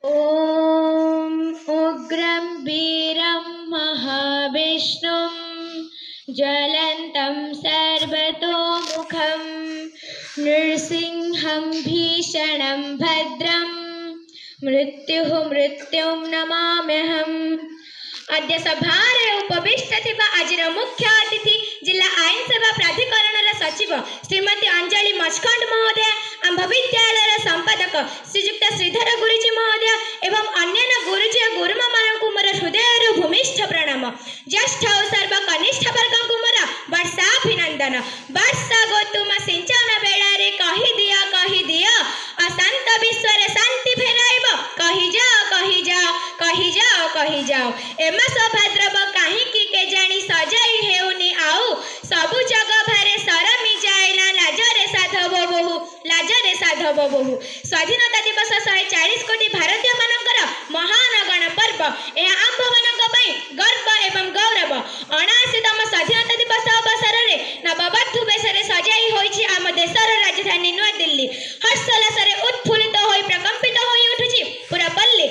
ॐ उग्रं वीरं महाविष्णुं ज्वलन्तं सर्वतोमुखं नृसिंहं भीषणं भद्रं मृत्युं नमाम्यहम्। आद्य सभार उपविष्ट आज मुख्य अतिथि जिला आईन सेवा प्राधिकरण सचिव श्रीमती अंजलि मचखंड महोदय, आंभ विद्यालय संपादक श्रीजुक्त श्रीधर गुरुजी महोदय एवं अन्य गुरुजी और गुरुमा मानू मोर हृदय भूमिष्ठ प्रणाम। ज्येष्ठ और सर्वकनिष्ठ वर्ग को मोर वर्षा अभिनंदन। वर्षा गो तुम सिंचन बेड़ा रे कही दिया अशांत विश्व रे शांति फेराइब। कही जाओ एम सौभाद्रव कहीं के जानी सजाई हेउनी आउ सबु जग भारे सरमी जाइला लाजरे साधव बहु। स्वाधीनता दिवस 140 कोटी भारतीय मानकर महान गण पर्व। यह आंभ मानक पई गर्व एवं गौरव। 79तम स्वाधीनता दिवस अवसर रे नवबधू बेशरे सजाई होइछि आम देशर राजधानी नुआ दिल्ली। हर्षोल्लास रे उत्फुल्लित होई प्रकंपित होई उठुछि पूरा पल्ली।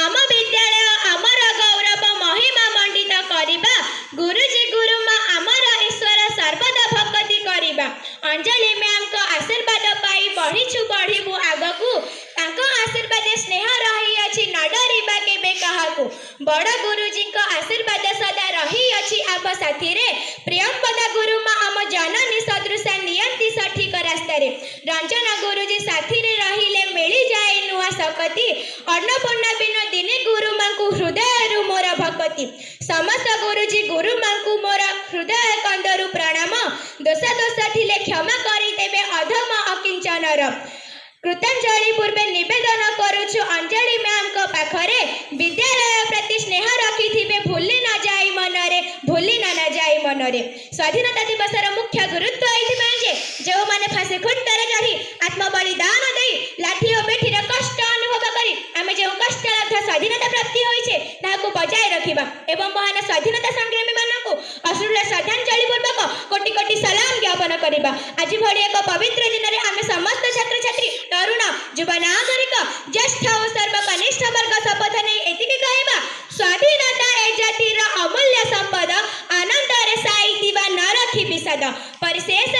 आम विद्यालय आमर गौरव महिमा मंडित करिबा। गुरुजी गुरुमा आमर ईश्वर सर्वदा भक्ति करिबा। अंजलि मैम को आशीर्वाद पाई बढ़िबु आगकू। तांको आशीर्वाद स्नेह रही अछि न डरिबा केबे काहाकू। बड़ गुरुजी को आशीर्वाद सदा रही अछि आप साथी रे। प्रियंपदा गुरुमा आम जननी सदृश नियंती सठिक रास्ता रे। रंजन गुरुजी साथी रे रहिले मिली जाए नुआ सकती। अन्नपूर्णा बिन दिने गुरुमा को हृदय मोर भक्ति। समस्त गुरुजी गुरुमा को मोर हृदय कंदरु प्रणाम। दोष थिले क्षमा करी देबे अधम अकिंचनर। कृतांजलि पूर्वे निवेदन करुछु अंजलि मैम को पाखरे विद्यालय प्रति स्नेह रखी थिबे भूली न जाई मनरे। स्वाधीनता दिवस मुख्य गुरुत्व एथि जो माने फांसी खुंटरे चढ़ी आत्म बलिदान दे लाठी और बेठीर कष्ट अनुभव करी आमे जो कष्ट लाभ स्वाधीनता प्राप्ति होइछे ताहाको बजाय रखिबा एवं महान स्वाधीनता संग्रामी मानकु अश्रुल श्रद्धांजलि पूर्वक कोटि कोटि सलाम ज्ञापन करिबा। आज भली एक पवित्र दिन रे आमे समस्त छात्र छात्री तरुण युव नागरिक ज्येष्ठ और सर्वकनिष्ठ वर्ग शपथ नहीं एतिके कहबा स्वाधीनता ए जातिर अमूल्य संपद आनंद रे साइतिबा न रखी विषाद। परिशेष